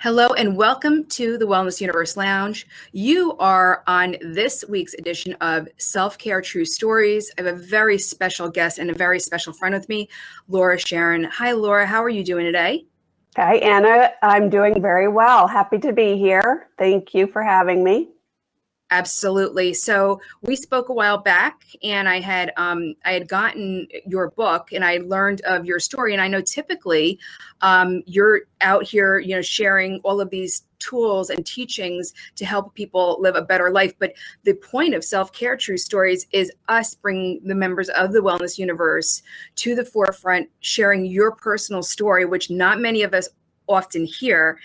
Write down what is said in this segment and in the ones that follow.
Hello and welcome to the Wellness Universe Lounge. You are on this week's edition of Self-Care True Stories. I have a very special guest and a very special friend with me, Laura Sharon. Hi, Laura. How are you doing today? Hi, Anna. I'm doing very well. Happy to be here. Thank you for having me. Absolutely. So we spoke a while back, and I had gotten your book, and I learned of your story. And I know typically you're out here, sharing all of these tools and teachings to help people live a better life. But the point of Self-Care True Stories is us bringing the members of the wellness universe to the forefront, sharing your personal story, which not many of us often hear,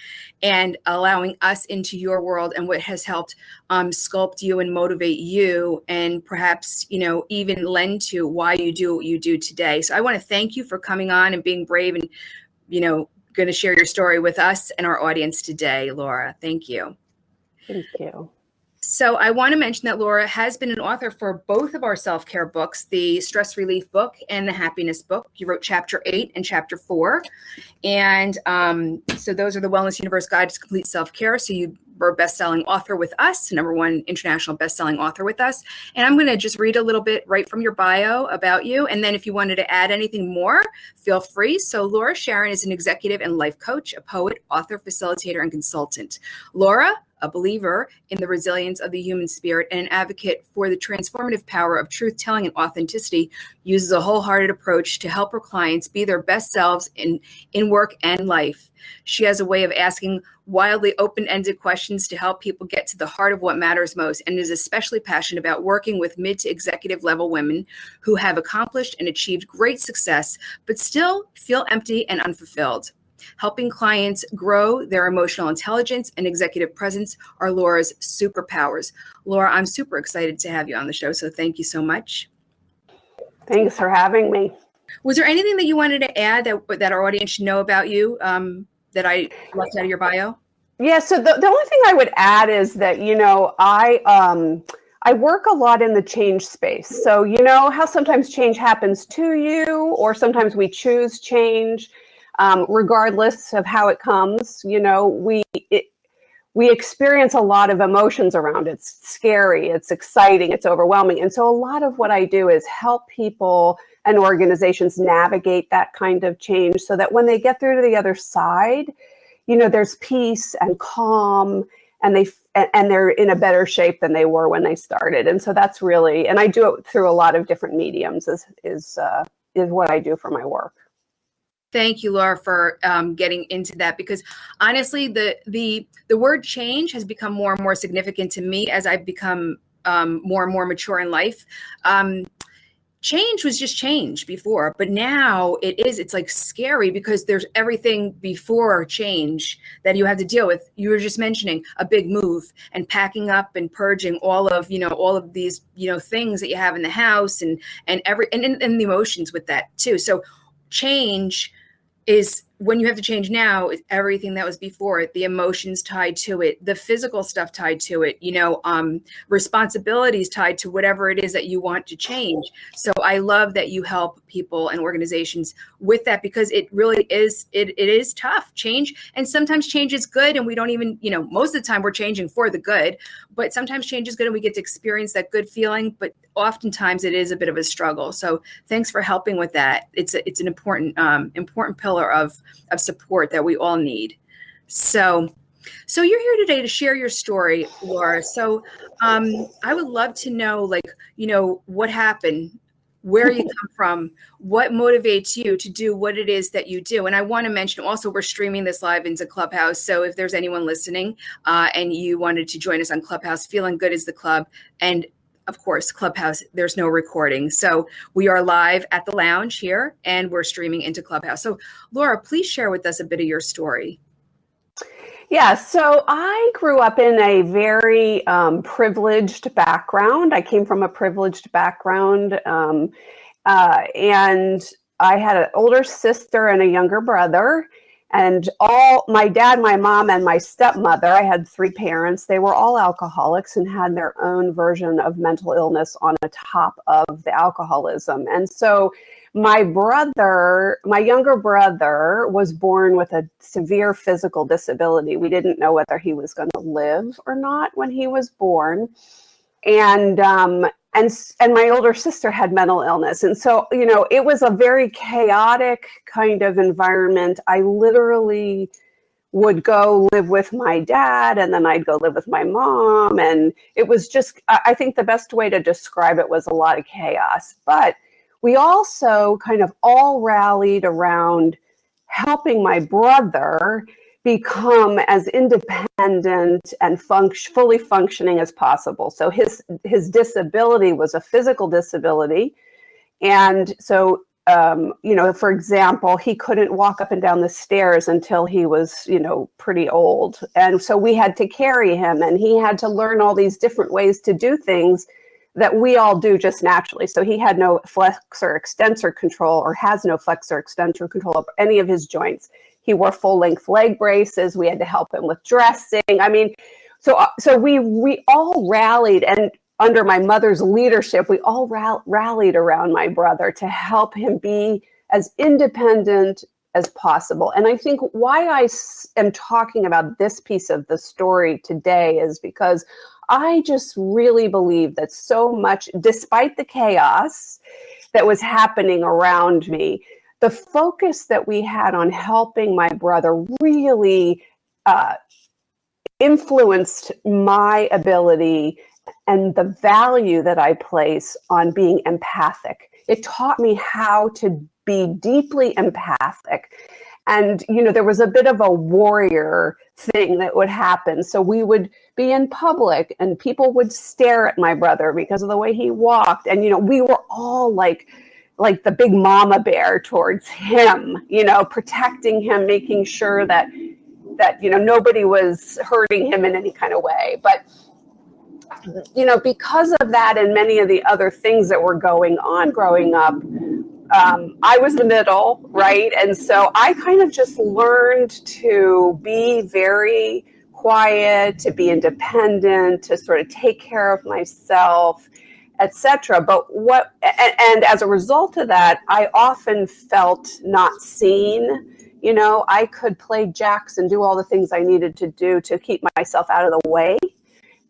and allowing us into your world and what has helped sculpt you and motivate you, and perhaps, even lend to why you do what you do today. So I want to thank you for coming on and being brave and, going to share your story with us and our audience today, Laura. Thank you. Thank you. So I want to mention that Laura has been an author for both of our self-care books, the Stress Relief book and the Happiness book. You wrote Chapter 8 and Chapter 4. And so those are the Wellness Universe Guide to Complete Self-Care. So you were a best-selling author with us, #1 international best-selling author with us. And I'm going to just read a little bit right from your bio about you. And then if you wanted to add anything more, feel free. So Laura Sharon is an executive and life coach, a poet, author, facilitator, and consultant. Laura, a believer in the resilience of the human spirit and an advocate for the transformative power of truth-telling and authenticity, uses a wholehearted approach to help her clients be their best selves in work and life. She has a way of asking wildly open-ended questions to help people get to the heart of what matters most, and is especially passionate about working with mid to executive level women who have accomplished and achieved great success, but still feel empty and unfulfilled. Helping clients grow their emotional intelligence and executive presence are Laura's superpowers. Laura, I'm super excited to have you on the show, so thank you so much. Thanks for having me. Was there anything that you wanted to add that our audience should know about you that I left out of your bio? Yeah, so the only thing I would add is that, I work a lot in the change space. So, how sometimes change happens to you, or sometimes we choose change. Regardless of how it comes, we experience a lot of emotions around it. It's scary, it's exciting, it's overwhelming. And so a lot of what I do is help people and organizations navigate that kind of change so that when they get through to the other side, there's peace and calm, and they're in a better shape than they were when they started. And so that's really, and I do it through a lot of different mediums is what I do for my work. Thank you, Laura, for getting into that, because honestly, the word change has become more and more significant to me as I've become more and more mature in life. Change was just change before, but now it's like scary because there's everything before change that you have to deal with. You were just mentioning a big move and packing up and purging all of these, things that you have in the house and the emotions with that too. So change is when you have to change now, is everything that was before it, the emotions tied to it, the physical stuff tied to it, responsibilities tied to whatever it is that you want to change. So I love that you help people and organizations with that, because it really is, it is tough change. And sometimes change is good. And we don't even, most of the time we're changing for the good, but sometimes change is good and we get to experience that good feeling. But oftentimes it is a bit of a struggle. So thanks for helping with that. It's an important pillar of support that we all need. So you're here today to share your story, Laura. So I would love to know, what happened, where you come from, what motivates you to do what it is that you do. And I want to mention also, we're streaming this live into Clubhouse. So if there's anyone listening and you wanted to join us on Clubhouse, Feeling Good is the club. And of course, Clubhouse, there's no recording. So we are live at the lounge here and we're streaming into Clubhouse. So Laura, please share with us a bit of your story. Yeah, so I grew up in a very privileged background. I came from a privileged background, and I had an older sister and a younger brother. And all my dad, my mom, and my stepmother, I had 3 parents, they were all alcoholics and had their own version of mental illness on the top of the alcoholism. And so my younger brother was born with a severe physical disability. We didn't know whether he was going to live or not when he was born. And my older sister had mental illness. And so, it was a very chaotic kind of environment. I literally would go live with my dad, and then I'd go live with my mom. And it was just, I think the best way to describe it was a lot of chaos. But we also kind of all rallied around helping my brother become as independent and fully functioning as possible. So his disability was a physical disability. And so, for example, he couldn't walk up and down the stairs until he was, pretty old. And so we had to carry him, and he had to learn all these different ways to do things that we all do just naturally. So he had no flexor extensor control, or has no flexor extensor control of any of his joints. He wore full-length leg braces. We had to help him with dressing. I mean, so we all rallied, and under my mother's leadership, we all rallied around my brother to help him be as independent as possible. And I think why I am talking about this piece of the story today is because I just really believe that so much, despite the chaos that was happening around me, the focus that we had on helping my brother really influenced my ability and the value that I place on being empathic. It taught me how to be deeply empathic. And, there was a bit of a warrior thing that would happen. So we would be in public and people would stare at my brother because of the way he walked. And, we were all like the big mama bear towards him, protecting him, making sure that nobody was hurting him in any kind of way. But, because of that and many of the other things that were going on growing up, I was the middle, right? And so I kind of just learned to be very quiet, to be independent, to sort of take care of myself, etc. But and as a result of that, I often felt not seen. I could play jacks and do all the things I needed to do to keep myself out of the way.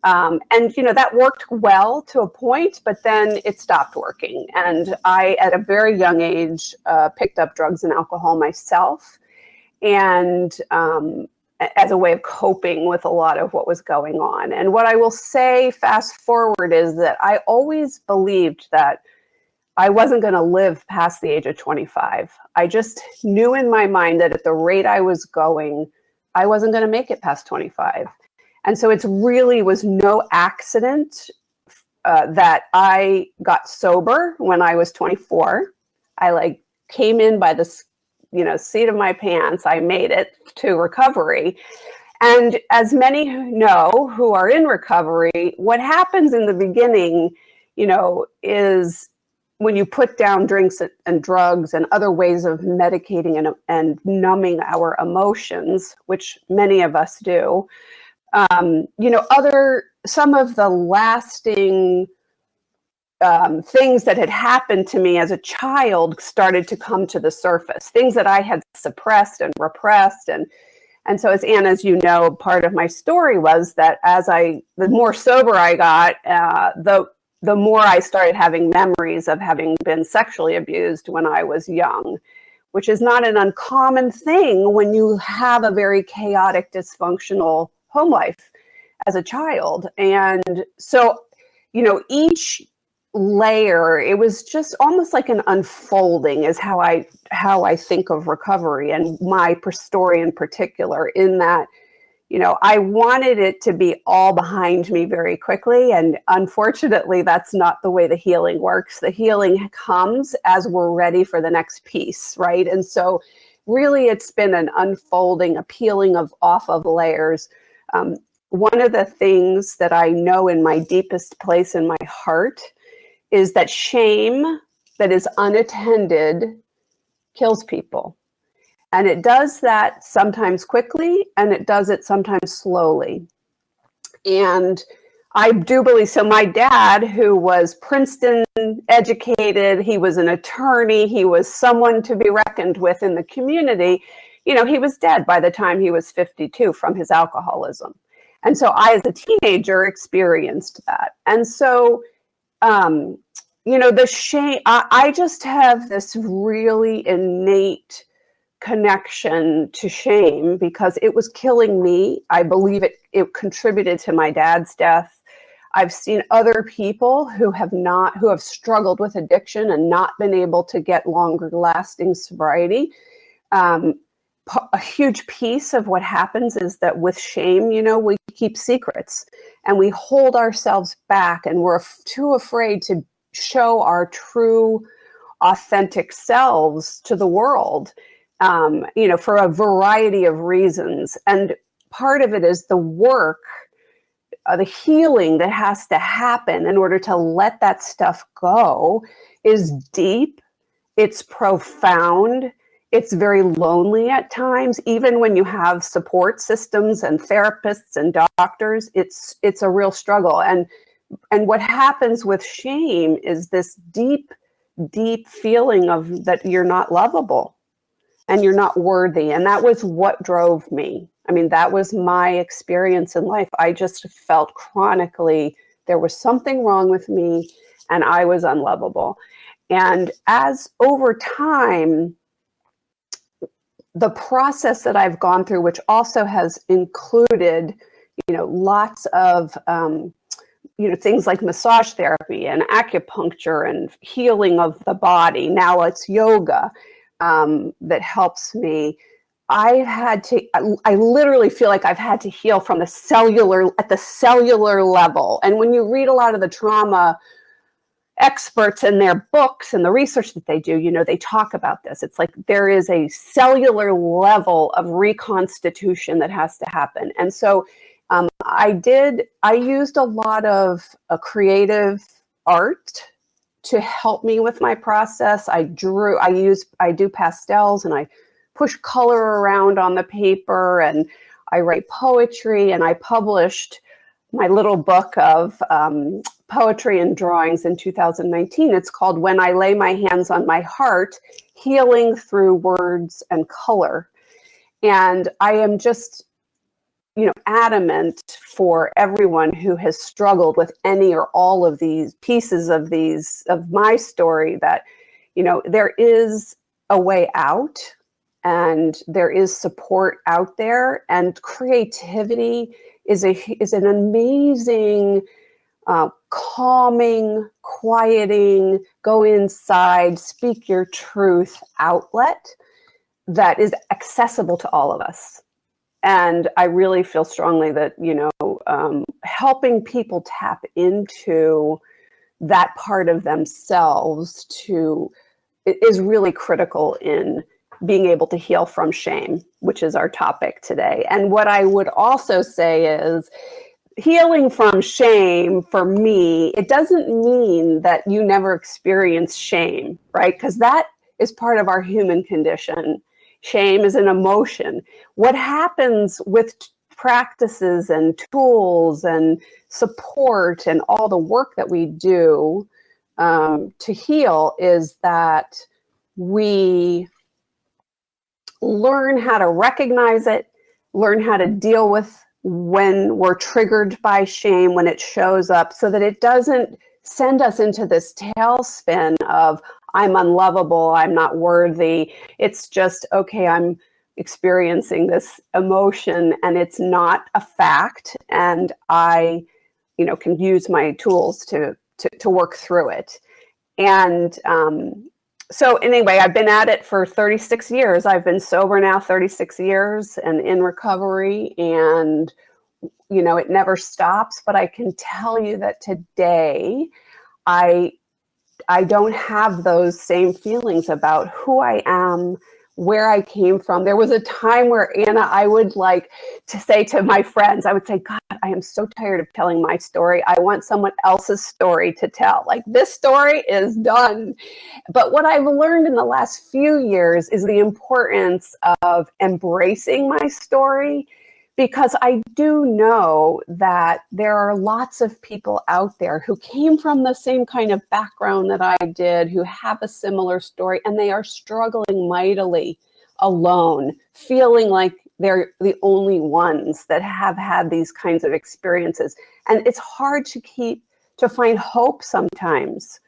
And, that worked well to a point, but then it stopped working. And I, at a very young age, picked up drugs and alcohol myself. And as a way of coping with a lot of what was going on. And what I will say, fast forward, is that I always believed that I wasn't going to live past the age of 25. I just knew in my mind that at the rate I was going, I wasn't going to make it past 25. And so it really was no accident that I got sober when I was 24. I came in by the seat of my pants. I made it to recovery. And as many know who are in recovery, what happens in the beginning, is when you put down drinks and drugs and other ways of medicating and numbing our emotions, which many of us do, some of the lasting things that had happened to me as a child started to come to the surface, things that I had suppressed and repressed. And so as you know, part of my story was that the more sober I got, the more I started having memories of having been sexually abused when I was young, which is not an uncommon thing when you have a very chaotic, dysfunctional home life as a child. And so, each layer, it was just almost like an unfolding is how I think of recovery and my story in particular, in that, I wanted it to be all behind me very quickly. And unfortunately, that's not the way the healing works. The healing comes as we're ready for the next piece, right? And so really it's been an unfolding, a peeling off of layers. One of the things that I know in my deepest place in my heart is that shame that is unattended kills people. And it does that sometimes quickly, and it does it sometimes slowly. And I do believe, so my dad, who was Princeton educated, he was an attorney, he was someone to be reckoned with in the community, you know, he was dead by the time he was 52 from his alcoholism. And so I, as a teenager, experienced that. And so, you know, the shame, I just have this really innate connection to shame because it was killing me. I believe it contributed to my dad's death. I've seen other people who have struggled with addiction and not been able to get longer lasting sobriety. A huge piece of what happens is that with shame, you know, we keep secrets and we hold ourselves back, and we're too afraid to show our true, authentic selves to the world, you know, for a variety of reasons. And part of it is the work, the healing that has to happen in order to let that stuff go is deep, it's profound, it's very lonely at times. Even when you have support systems and therapists and doctors, it's a real struggle. And what happens with shame is this deep, deep feeling of that you're not lovable and you're not worthy. And that was what drove me. I mean, that was my experience in life. I just felt chronically there was something wrong with me and I was unlovable. And as over time, the process that I've gone through, which also has included, you know, lots of, you know, things like massage therapy and acupuncture and healing of the body. Now it's yoga that helps me. I literally feel like I've had to heal from at the cellular level. And when you read a lot of the trauma experts in their books and the research that they do, you know, they talk about this. It's like there is a cellular level of reconstitution that has to happen. And so I used a lot of creative art to help me with my process. I do pastels and I push color around on the paper and I write poetry, and I published my little book of poetry and drawings in 2019. It's called When I Lay My Hands on My Heart, Healing Through Words and Color. And I am just, you know, adamant for everyone who has struggled with any or all of these pieces of my story that, you know, there is a way out and there is support out there, and creativity is an amazing, calming, quieting, go inside, speak your truth outlet that is accessible to all of us. And I really feel strongly that, you know, helping people tap into that part of themselves is really critical in being able to heal from shame, which is our topic today. And what I would also say is healing from shame, for me, it doesn't mean that you never experience shame, right? Because that is part of our human condition. Shame is an emotion. What happens with practices and tools and support and all the work that we do to heal is that we learn how to recognize it, learn how to deal with when we're triggered by shame, when it shows up, so that it doesn't send us into this tailspin of I'm unlovable, I'm not worthy. It's just, okay, I'm experiencing this emotion and it's not a fact, and I, you know, can use my tools to work through it. And so anyway, I've been at it for 36 years. I've been sober now 36 years and in recovery, and, you know, it never stops. But I can tell you that today, I don't have those same feelings about who I am, where I came from. There was a time where, Anna, I would like to say to my friends, I would say, God, I am so tired of telling my story. I want someone else's story to tell. Like, this story is done. But what I've learned in the last few years is the importance of embracing my story, because I do know that there are lots of people out there who came from the same kind of background that I did, who have a similar story, and they are struggling mightily alone, feeling like they're the only ones that have had these kinds of experiences. And it's hard to find hope sometimes.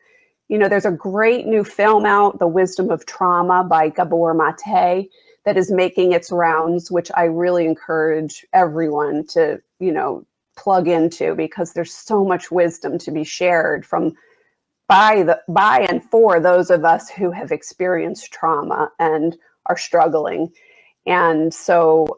You know, there's a great new film out, The Wisdom of Trauma by Gabor Mate, that is making its rounds, which I really encourage everyone to, you know, plug into, because there's so much wisdom to be shared by and for those of us who have experienced trauma and are struggling. And so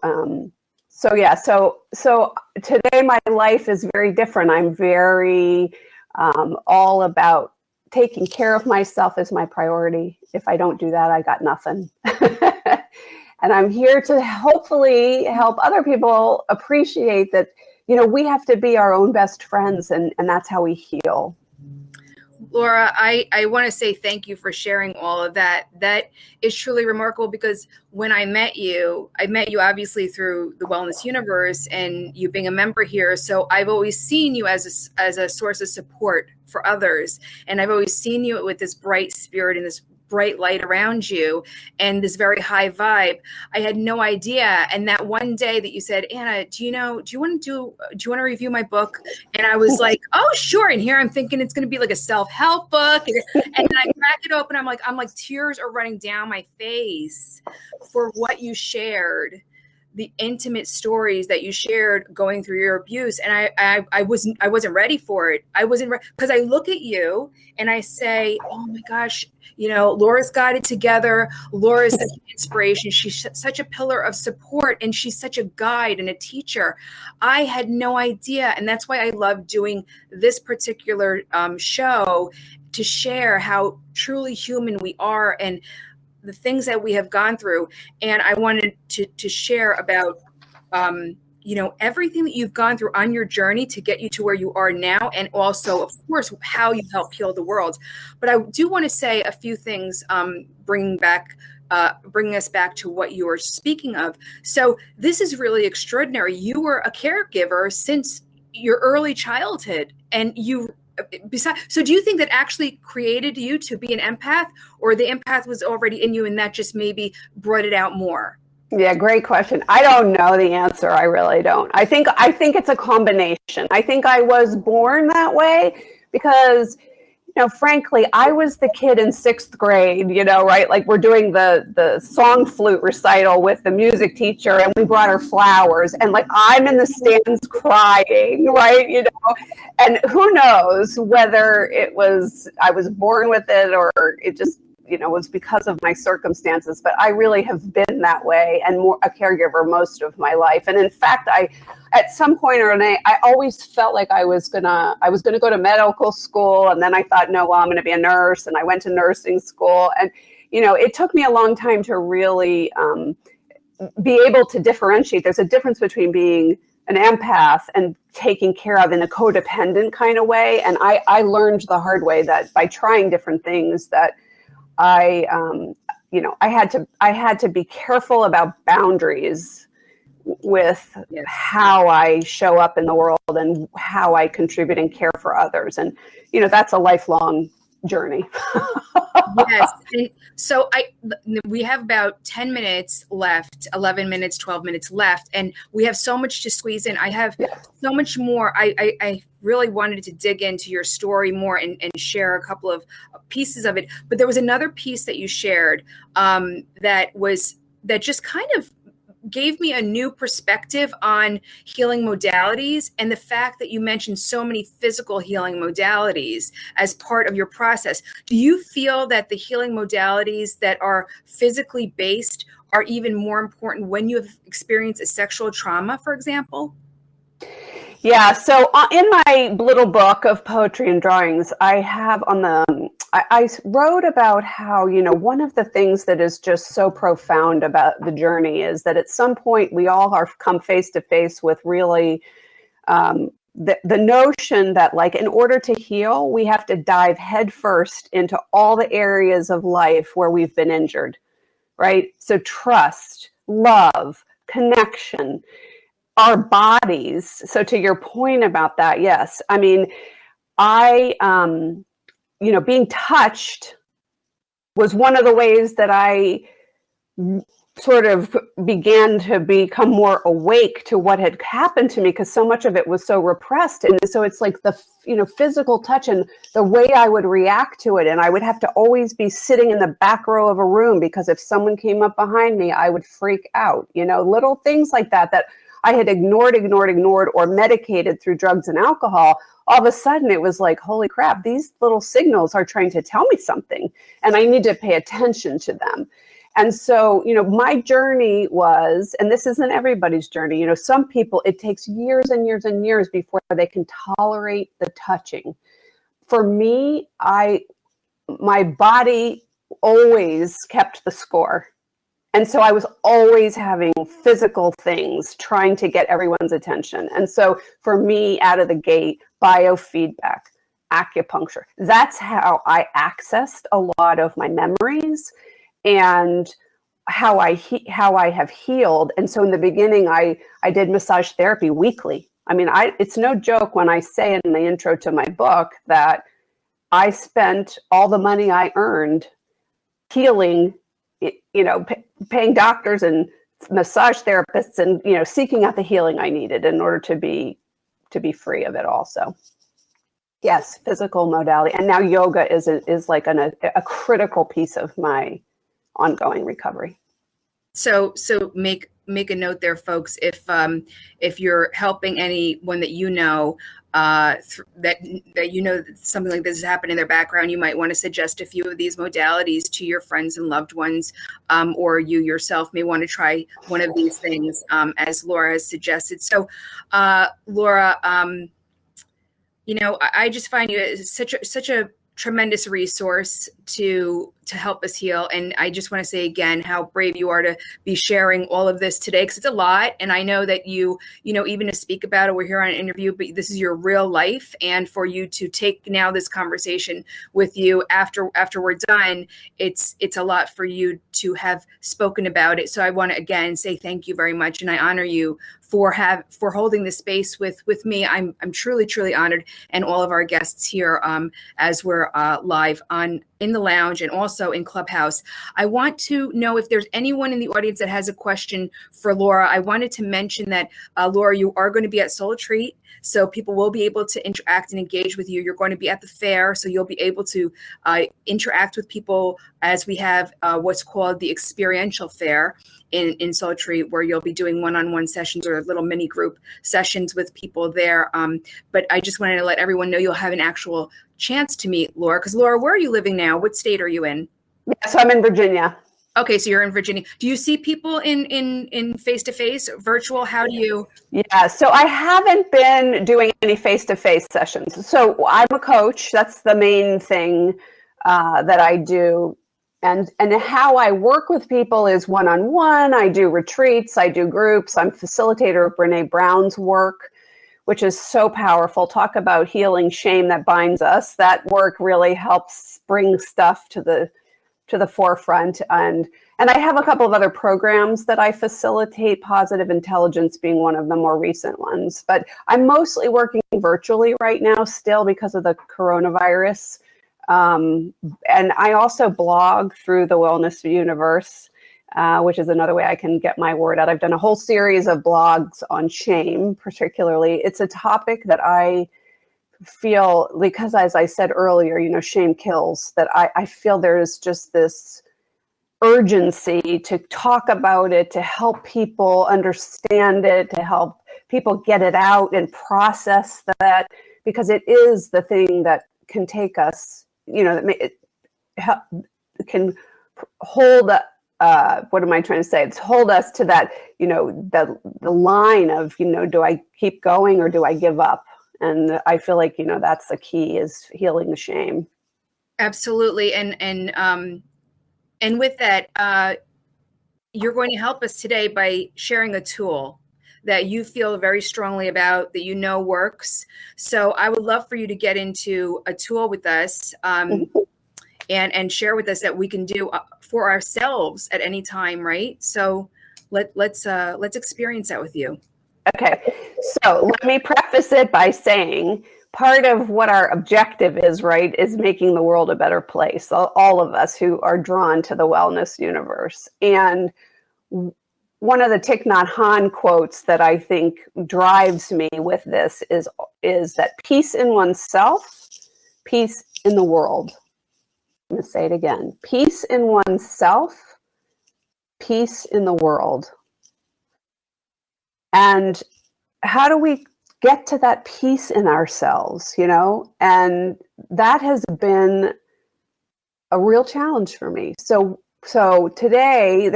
today my life is very different. I'm very all about taking care of myself as my priority. If I don't do that, I got nothing. And I'm here to hopefully help other people appreciate that, you know, we have to be our own best friends, and that's how we heal. Laura, I want to say thank you for sharing all of that. That is truly remarkable, because when I met you obviously through the Wellness Universe and you being a member here. So I've always seen you as a source of support for others. And I've always seen you with this bright spirit and this bright light around you and this very high vibe. I had no idea. And that one day that you said, Anna, do you want to review my book? And I was like, oh, sure. And here I'm thinking it's going to be like a self-help book. And then I crack it open. I'm like, tears are running down my face for what you shared, the intimate stories that you shared going through your abuse. And I wasn't ready for it. I wasn't because I look at you and I say, oh my gosh, you know, Laura's got it together. Laura's such an inspiration. She's such a pillar of support, and she's such a guide and a teacher. I had no idea. And that's why I love doing this particular show, to share how truly human we are and the things that we have gone through. And I wanted to share about, you know, everything that you've gone through on your journey to get you to where you are now. And also, of course, how you help heal the world. But I do want to say a few things, bringing us back to what you were speaking of. So this is really extraordinary. You were a caregiver since your early childhood, and so do you think that actually created you to be an empath, or the empath was already in you and that just maybe brought it out more? Yeah, great question. I don't know the answer. I really don't. I think it's a combination. I think I was born that way because, you know, frankly, I was the kid in 6th grade, you know, right? Like, we're doing the song flute recital with the music teacher, and we brought her flowers, and like, I'm in the stands crying, right? You know, and who knows whether I was born with it or it just, you know, was because of my circumstances, but I really have been that way and more a caregiver most of my life. And in fact, at some point or another, I always felt like I was gonna go to medical school, and then I thought, no, well, I'm gonna be a nurse, and I went to nursing school, and you know, it took me a long time to really be able to differentiate. There's a difference between being an empath and taking care of in a codependent kind of way, and I learned the hard way that by trying different things that I had to be careful about boundaries with how I show up in the world and how I contribute and care for others. And, you know, that's a lifelong journey. Yes. And so we have about 10 minutes left, 11 minutes, 12 minutes left, and we have so much to squeeze in. I have so much more. I really wanted to dig into your story more and share a couple of pieces of it. But there was another piece that you shared that just kind of gave me a new perspective on healing modalities, and the fact that you mentioned so many physical healing modalities as part of your process. Do you feel that the healing modalities that are physically based are even more important when you have experienced a sexual trauma, for example? Yeah, so in my little book of poetry and drawings, I have on the, I wrote about how, one of the things that is just so profound about the journey is that at some point we all are come face to face with really the notion that, like, in order to heal, we have to dive headfirst into all the areas of life where we've been injured, right? So trust, love, connection, our bodies. So to your point about that, yes. I mean, being touched was one of the ways that I sort of began to become more awake to what had happened to me, because so much of it was so repressed. And so it's like the, physical touch and the way I would react to it. And I would have to always be sitting in the back row of a room, because if someone came up behind me, I would freak out, little things like that I had ignored, or medicated through drugs and alcohol. All of a sudden it was like, holy crap, these little signals are trying to tell me something, and I need to pay attention to them. And so, my journey was, and this isn't everybody's journey, some people, it takes years and years and years before they can tolerate the touching. For me, my body always kept the score. And so I was always having physical things trying to get everyone's attention. And so for me, out of the gate, biofeedback, acupuncture, that's how I accessed a lot of my memories and how I have healed. And so in the beginning, I did massage therapy weekly. I mean, it's no joke when I say in the intro to my book that I spent all the money I earned healing, paying doctors and massage therapists and, seeking out the healing I needed in order to be free of it also. Yes, physical modality. And now yoga is like a critical piece of my ongoing recovery. So make a note there, folks. If you're helping anyone that that something like this has happened in their background, you might want to suggest a few of these modalities to your friends and loved ones, or you yourself may want to try one of these things, as Laura has suggested. So, Laura, I just find you such a tremendous resource to help us heal. And I just want to say again how brave you are to be sharing all of this today, because it's a lot. And I know that you even to speak about it, we're here on an interview, but this is your real life. And for you to take now this conversation with you after we're done, it's a lot for you to have spoken about it. So I want to again say thank you very much. And I honor you for holding this space with me. I'm truly honored, and all of our guests here as we're live in the lounge and also in Clubhouse. I want to know if there's anyone in the audience that has a question for Laura. I wanted to mention that, Laura, you are going to be at Soul Treat, so people will be able to interact and engage with you. You're going to be at the fair, so you'll be able to interact with people as we have what's called the experiential fair in Soul Treat, where you'll be doing one-on-one sessions or little mini group sessions with people there. But I just wanted to let everyone know you'll have an actual chance to meet Laura, because Laura, where are you living now? What state are you in? Yeah, so I'm in Virginia. Okay, so you're in Virginia. Do you see people in face-to-face, virtual? How do you? Yeah, so I haven't been doing any face-to-face sessions. So I'm a coach. That's the main thing that I do. And how I work with people is one-on-one. I do retreats, I do groups. I'm facilitator of Brene Brown's work, which is so powerful. Talk about healing shame that binds us. That work really helps bring stuff to the forefront. And I have a couple of other programs that I facilitate, Positive Intelligence being one of the more recent ones. But I'm mostly working virtually right now still because of the coronavirus. And I also blog through the Wellness Universe, which is another way I can get my word out. I've done a whole series of blogs on shame, particularly. It's a topic that I feel, because as I said earlier, shame kills, that I feel there is just this urgency to talk about it, to help people understand it, to help people get it out and process that, because it is the thing that can take us, that can hold what am I trying to say? It's hold us to that, the line of, do I keep going or do I give up? And I feel like, that's the key, is healing the shame. Absolutely. And with that, you're going to help us today by sharing a tool that you feel very strongly about, that works. So I would love for you to get into a tool with us, and share with us that we can do for ourselves at any time, right? So let's experience that with you. Okay, so let me preface it by saying part of what our objective is, right, is making the world a better place. All of us who are drawn to the wellness universe. And one of the Thich Nhat Hanh quotes that I think drives me with this is that peace in oneself, peace in the world. I'm going to say it again. Peace in oneself, peace in the world. And how do we get to that peace in ourselves, And that has been a real challenge for me. So today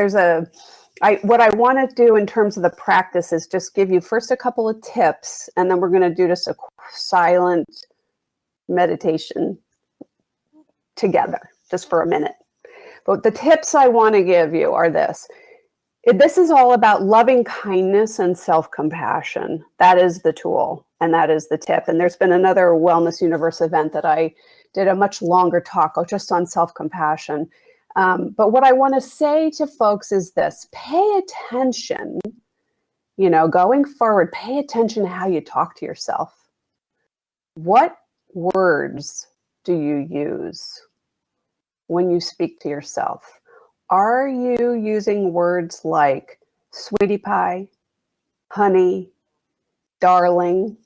what I want to do in terms of the practice is just give you first a couple of tips, and then we're going to do just a silent meditation together, just for a minute. But the tips I want to give you are this. This is all about loving kindness and self-compassion. That is the tool, and that is the tip. And there's been another Wellness Universe event that I did a much longer talk just on self-compassion. But what I want to say to folks is this: pay attention, going forward, pay attention to how you talk to yourself. What words do you use when you speak to yourself? Are you using words like sweetie pie, honey, darling?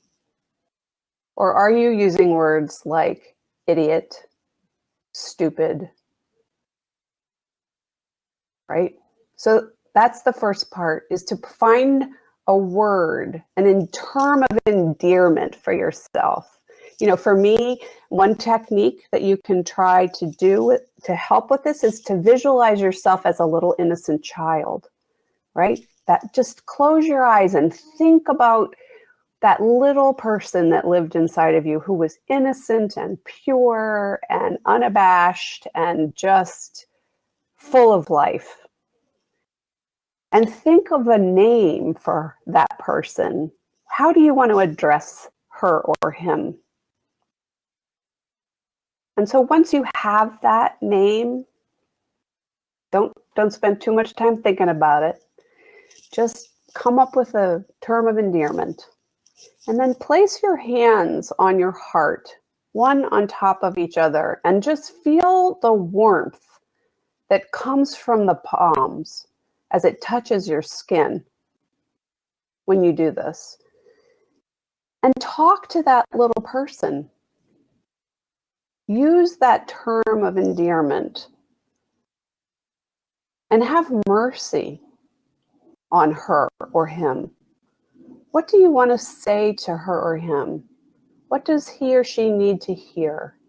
Or are you using words like idiot, stupid? Right? So that's the first part, is to find a word, an term of endearment for yourself. For me, one technique that you can try to do to help with this is to visualize yourself as a little innocent child, right? That just close your eyes and think about that little person that lived inside of you, who was innocent and pure and unabashed and just full of life. And think of a name for that person. How do you want to address her or him? And so once you have that name, don't spend too much time thinking about it. Just come up with a term of endearment. And then place your hands on your heart, one on top of each other, and just feel the warmth that comes from the palms as it touches your skin when you do this. And talk to that little person. Use that term of endearment and have mercy on her or him. What do you want to say to her or him? What does he or she need to hear?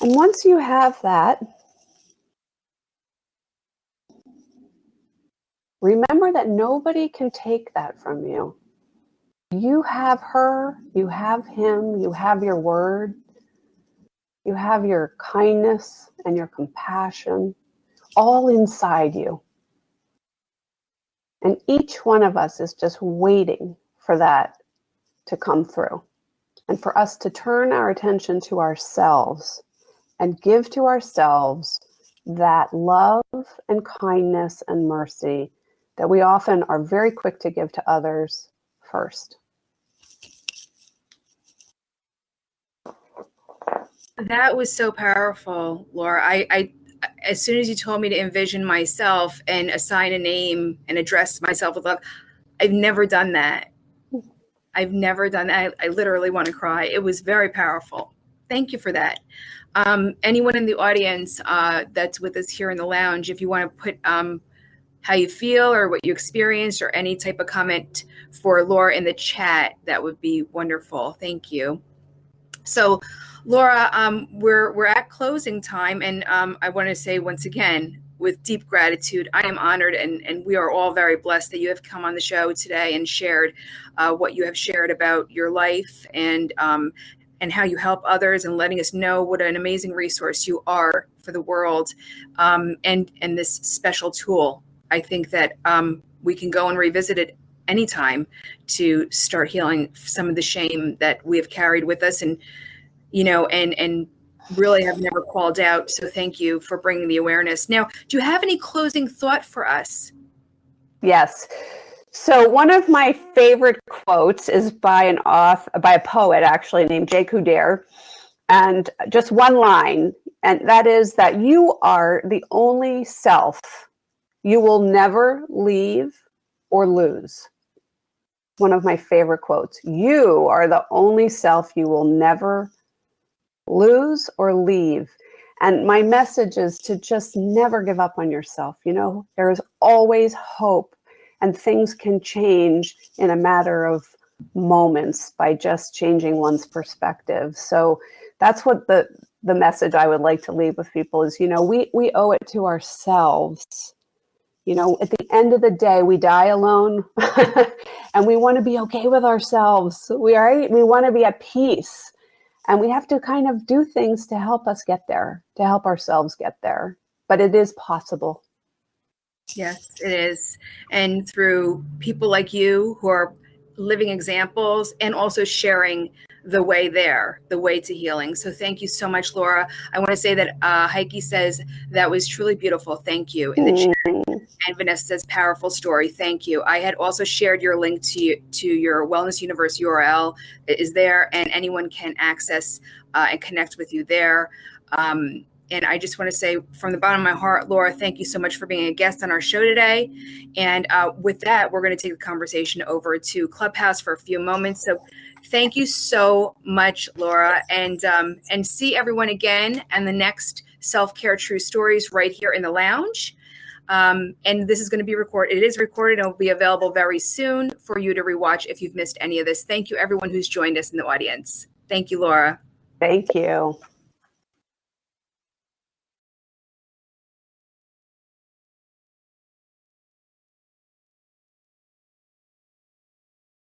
And once you have that, remember that nobody can take that from you. You have her, you have him, you have your word, you have your kindness and your compassion all inside you. And each one of us is just waiting for that to come through, and for us to turn our attention to ourselves and give to ourselves that love and kindness and mercy that we often are very quick to give to others first. That was so powerful, Laura. I as soon as you told me to envision myself and assign a name and address myself with love, I've never done that. I've never done that. I literally want to cry. It was very powerful. Thank you for that. Anyone in the audience that's with us here in the lounge, if you want to how you feel or what you experienced, or any type of comment for Laura in the chat, that would be wonderful. Thank you. So, Laura, we're at closing time, and I want to say once again, with deep gratitude, I am honored, and we are all very blessed that you have come on the show today and shared what you have shared about your life, and how you help others, and letting us know what an amazing resource you are for the world, and this special tool. I think that we can go and revisit it anytime to start healing some of the shame that we have carried with us, and really have never called out. So thank you for bringing the awareness. Now, do you have any closing thought for us? Yes. So one of my favorite quotes is by a poet actually named Jay Couder, and just one line, and that is that you are the only self you will never leave or lose. One of my favorite quotes. You are the only self you will never lose or leave. And my message is to just never give up on yourself. There is always hope, and things can change in a matter of moments by just changing one's perspective. So that's what the message I would like to leave with people is, we owe it to ourselves. At the end of the day, we die alone and we want to be okay with ourselves. We want to be at peace, and we have to kind of do things to help us get there, to help ourselves get there. But it is possible. Yes, it is. And through people like you who are living examples and also sharing the way there, the way to healing. So thank you so much, Laura. I want to say that Heike says that was truly beautiful. Thank you in the chat. And Vanessa says powerful story. Thank you. I had also shared your link to your Wellness Universe URL is there, and anyone can access and connect with you there. And I just want to say from the bottom of my heart, Laura, thank you so much for being a guest on our show today. And with that, we're going to take the conversation over to Clubhouse for a few moments. So thank you so much, Laura, and see everyone again and the next Self-Care True Stories right here in the lounge. And this is going to be recorded. It is recorded and will be available very soon for you to rewatch if you've missed any of this. Thank you, everyone who's joined us in the audience. Thank you, Laura. Thank you.